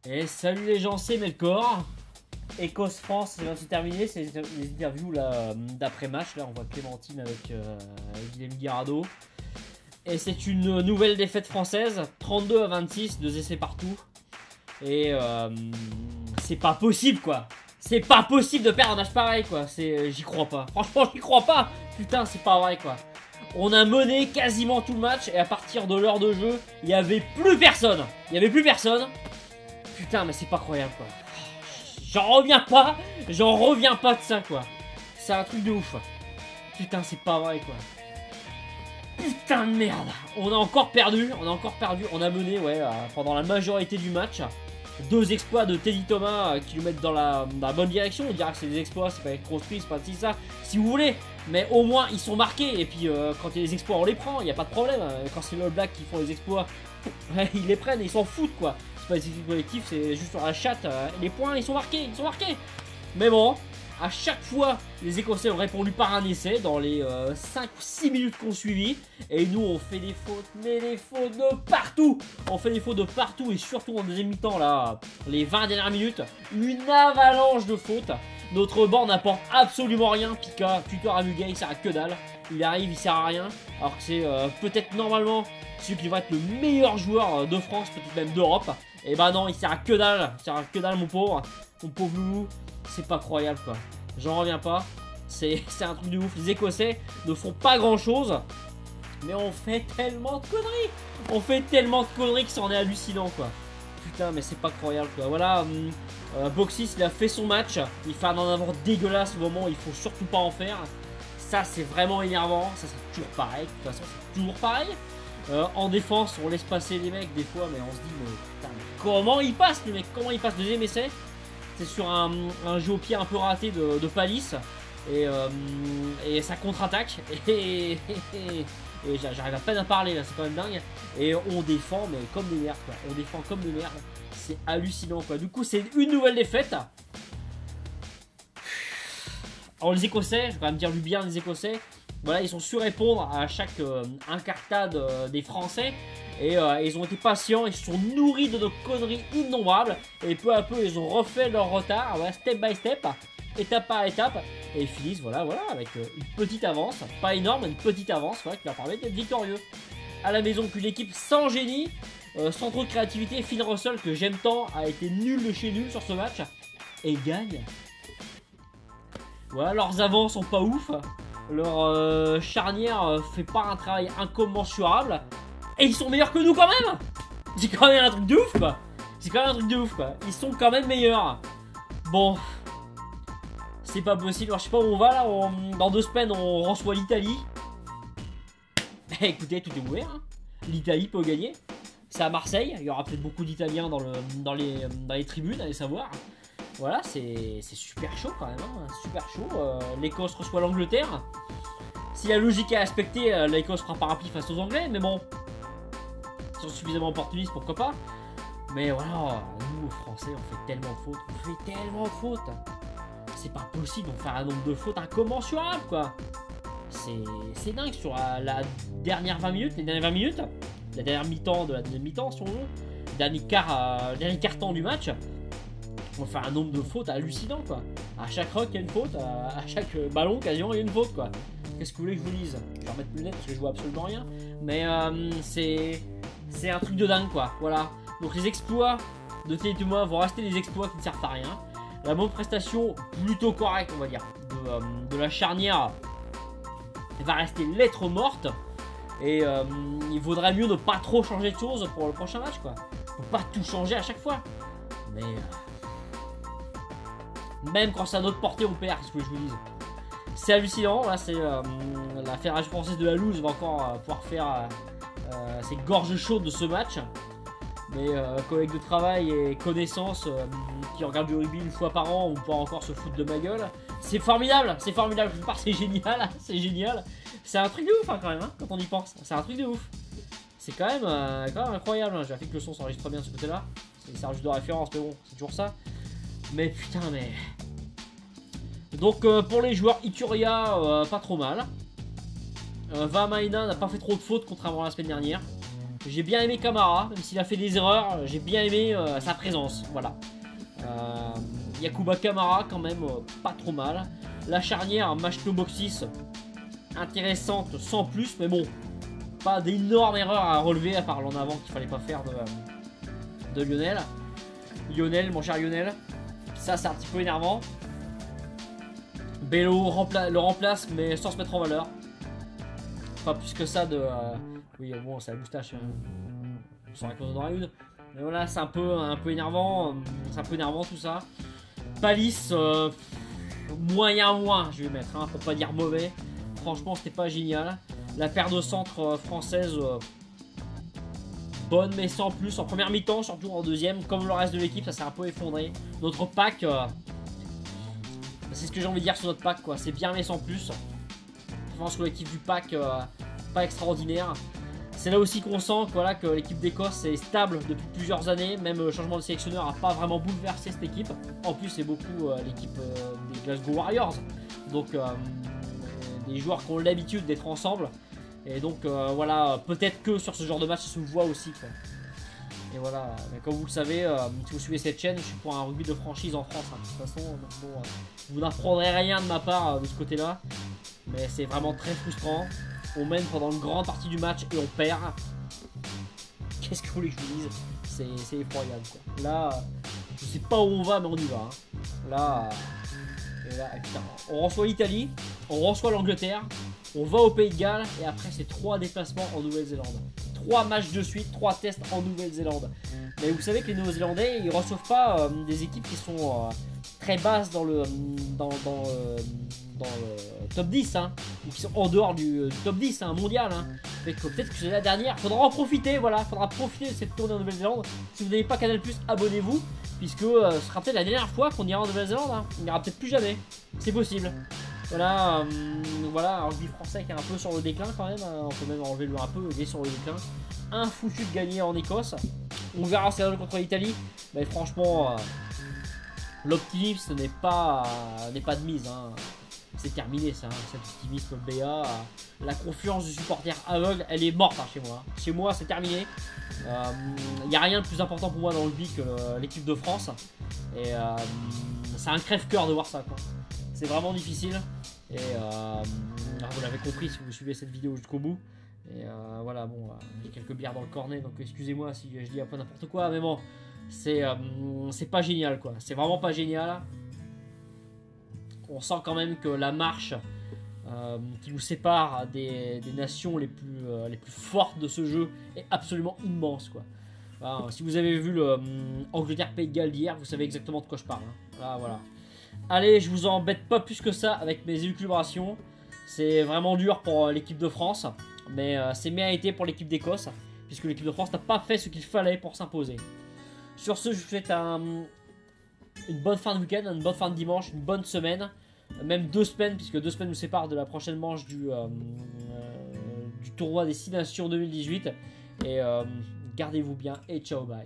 Et salut les gens, c'est Melkor. Écosse-France, ça vient de se terminer. C'est les interviews d'après-match. Là, on voit Clémentine avec Guillaume Guirado. Et c'est une nouvelle défaite française. 32-26, 2 essais partout. Et c'est pas possible, quoi. C'est pas possible de perdre un match pareil, quoi. J'y crois pas. Franchement, j'y crois pas. Putain, c'est pas vrai, quoi. On a mené quasiment tout le match. Et à partir de l'heure de jeu, il n'y avait plus personne. Il y avait plus personne. Putain, mais c'est pas croyable, quoi. J'en reviens pas de ça, quoi. C'est un truc de ouf. Putain, c'est pas vrai, quoi. Putain de merde. On a encore perdu. On a mené, ouais, pendant la majorité du match. 2 exploits de Teddy Thomas qui nous mettent dans la bonne direction. On dira que c'est des exploits, c'est pas avec grosse prise, c'est pas si ça, si vous voulez. Mais au moins, ils sont marqués. Et puis, quand il y a des exploits, on les prend. Il n'y a pas de problème. Quand c'est les All Blacks qui font les exploits, ils les prennent et ils s'en foutent, quoi. C'est pas des équipes collectives, c'est juste sur la chatte. Les points, ils sont marqués. Mais bon, à chaque fois, les Écossais ont répondu par un essai dans les 5 ou 6 minutes qu'on suivi. Et nous, on fait des fautes, mais des fautes de partout. On fait des fautes de partout et surtout en deuxième mi-temps, là, les 20 dernières minutes, une avalanche de fautes. Notre banc n'apporte absolument rien. Pika, tuteur à Muguet, il sert à que dalle. Il arrive, il sert à rien. Alors que c'est peut-être normalement celui qui va être le meilleur joueur de France, peut-être même d'Europe. Et bah non, il sert à que dalle. Il sert à que dalle, mon pauvre loulou. C'est pas croyable, quoi. J'en reviens pas. C'est un truc de ouf. Les Écossais ne font pas grand chose. Mais on fait tellement de conneries. Que c'en est hallucinant, quoi. Putain, mais c'est pas croyable, quoi. Voilà, Boxis, il a fait son match. Il fait un en avant dégueulasse au moment où il faut surtout pas en faire. Ça, c'est vraiment énervant. Ça, c'est toujours pareil. De toute façon, c'est toujours pareil. En défense, on laisse passer les mecs des fois, mais on se dit, mais putain, mais comment il passe, le mec? Comment il passe? Deuxième essai. C'est sur un jeu au pied un peu raté de Palis. Et ça contre-attaque. Et j'arrive à peine à parler là, c'est quand même dingue. Et on défend, mais comme des merdes, quoi. On défend comme des merdes. C'est hallucinant, quoi. Du coup, c'est une nouvelle défaite. Alors, les Écossais, je vais quand même dire du bien des Écossais. Voilà, ils ont su répondre à chaque incartade des Français. Et ils ont été patients, ils se sont nourris de nos conneries innombrables. Et peu à peu, ils ont refait leur retard, voilà, step by step, étape par étape. Et ils finissent, voilà, avec une petite avance. Pas énorme, mais une petite avance, voilà, qui leur permet d'être victorieux. À la maison, qu'une équipe sans génie, sans trop de créativité. Finn Russell, que j'aime tant, a été nul de chez nul sur ce match. Et gagne. Voilà, leurs avants sont pas ouf. Leur charnière fait pas un travail incommensurable. Et ils sont meilleurs que nous quand même. C'est quand même un truc de ouf, quoi. Ils sont quand même meilleurs. Bon, c'est pas possible. Alors, je sais pas où on va là. Dans 2 semaines, on reçoit l'Italie. Écoutez, tout est ouvert, hein. L'Italie peut gagner. C'est à Marseille. Il y aura peut-être beaucoup d'Italiens dans les tribunes, allez savoir. Voilà, c'est super chaud quand même, hein. Super chaud. L'Écosse reçoit l'Angleterre. Si la logique est respectée, l'Écosse fera parapluie face aux Anglais, mais bon, ils sont suffisamment opportunistes, pourquoi pas. Mais voilà, nous, Français, on fait tellement de fautes. C'est pas possible, on fait un nombre de fautes incommensurable, quoi. C'est dingue sur la dernière 20 minutes, la dernière mi-temps de la deuxième mi-temps, si on veut, le dernier quart-temps du match. On fait un nombre de fautes hallucinant, quoi. À chaque rock, il y a une faute. À chaque ballon, quasiment, il y a une faute, quoi. Qu'est-ce que vous voulez que je vous dise? Je vais remettre mes lunettes parce que je vois absolument rien. Mais c'est un truc de dingue, quoi. Voilà. Donc les exploits de Teddy Thomas vont rester des exploits qui ne servent à rien. La bonne prestation, plutôt correcte, on va dire, de la charnière va rester lettre morte. Et il vaudrait mieux ne pas trop changer de choses pour le prochain match, quoi. Faut pas tout changer à chaque fois. Mais même quand c'est à notre portée, on perd, c'est ce que je vous dise. C'est hallucinant, là, c'est la Fédération française de la loose va encore pouvoir faire ses gorges chaudes de ce match. Mais collègues de travail et connaissances qui regardent du rugby une fois par an, on pourra encore se foutre de ma gueule. C'est formidable, je vous parle, c'est génial. C'est un truc de ouf, hein, quand même, hein, quand on y pense. C'est un truc de ouf. C'est quand même incroyable, hein. J'ai fait que le son s'enregistre bien de ce côté-là. Ça sert juste de référence, mais bon, c'est toujours ça. Mais putain, mais... Donc pour les joueurs, Ituria, pas trop mal. Vamaina n'a pas fait trop de fautes, contrairement à la semaine dernière. J'ai bien aimé Camara, même s'il a fait des erreurs, j'ai bien aimé sa présence. Voilà. Yacouba Camara, quand même, pas trop mal. La charnière, Machno Boxis, intéressante sans plus, mais bon, pas d'énormes erreurs à relever, à part l'en avant qu'il fallait pas faire de Lionel. Lionel, mon cher Lionel, ça c'est un petit peu énervant. Bello le remplace, mais sans se mettre en valeur. Pas plus que ça de. Oui, bon, c'est la moustache. On s'en raconte dans une. Mais voilà, c'est un peu énervant. C'est un peu énervant tout ça. Palis, moyen, je vais mettre, hein, pour pas dire mauvais. Franchement, c'était pas génial. La paire de centre française, bonne, mais sans plus. En première mi-temps, surtout en deuxième, comme le reste de l'équipe, ça s'est un peu effondré. Notre pack, c'est ce que j'ai envie de dire sur notre pack, quoi. C'est bien, mais sans plus. Performance collective du pack, pas extraordinaire. C'est là aussi qu'on sent voilà, que l'équipe d'Écosse est stable depuis plusieurs années. Même le changement de sélectionneur n'a pas vraiment bouleversé cette équipe. En plus, c'est beaucoup l'équipe des Glasgow Warriors. Donc, des joueurs qui ont l'habitude d'être ensemble. Et donc, voilà, peut-être que sur ce genre de match, ça se voit aussi, quoi. Et voilà, mais comme vous le savez, si vous suivez cette chaîne, je suis pour un rugby de franchise en France, hein, de toute façon. Donc, bon, vous n'apprendrez rien de ma part de ce côté-là. Mais c'est vraiment très frustrant. On mène pendant une grande partie du match et on perd. Qu'est-ce que vous voulez que je vous dise? C'est effroyable, quoi. Là, je sais pas où on va, mais on y va. Hein. Là, putain, on reçoit l'Italie, on reçoit l'Angleterre, on va au Pays de Galles et après c'est 3 déplacements en Nouvelle-Zélande. 3 matchs de suite, 3 tests en Nouvelle-Zélande. Mais vous savez que les Néo-Zélandais, ils reçoivent pas des équipes qui sont très basses dans le top 10, hein, ou qui sont en dehors du top 10 hein, mondial. Hein. Peut-être que c'est la dernière. Faudra en profiter, voilà. Faudra profiter de cette tournée en Nouvelle-Zélande. Si vous n'avez pas Canal+, abonnez-vous, puisque ce sera peut-être la dernière fois qu'on ira en Nouvelle-Zélande. Hein. Il n'y aura peut-être plus jamais. C'est possible. Voilà, voilà, un rugby français qui est un peu sur le déclin quand même. Hein. On peut même enlever le un peu, il est sur le déclin. Un foutu de gagner en Écosse. On verra si ça donne contre l'Italie. Mais franchement, l'optimisme n'est pas de mise. Hein. C'est terminé ça, hein, cet optimisme BA. La confiance du supporter aveugle, elle est morte hein, chez moi. Chez moi, c'est terminé. Il n'y a rien de plus important pour moi dans le rugby que l'équipe de France. Et c'est un crève-cœur de voir ça, quoi. C'est vraiment difficile. Et vous l'avez compris si vous suivez cette vidéo jusqu'au bout. Et voilà, bon, j'ai quelques bières dans le cornet, donc excusez-moi si je dis un peu n'importe quoi. Mais bon, c'est pas génial, quoi. C'est vraiment pas génial. On sent quand même que la marche qui nous sépare des nations les plus fortes de ce jeu est absolument immense, quoi. Voilà, si vous avez vu le Angleterre-Pays de Galles d'hier, vous savez exactement de quoi je parle. Hein. Là, voilà. Allez, je vous embête pas plus que ça avec mes élucubrations. C'est vraiment dur pour l'équipe de France, mais c'est mérité pour l'équipe d'Écosse, puisque l'équipe de France n'a pas fait ce qu'il fallait pour s'imposer. Sur ce, je vous souhaite une bonne fin de week-end, une bonne fin de dimanche, une bonne semaine, même 2 semaines, puisque 2 semaines nous séparent de la prochaine manche du tournoi des 6 Nations 2018. Et gardez-vous bien et ciao, bye.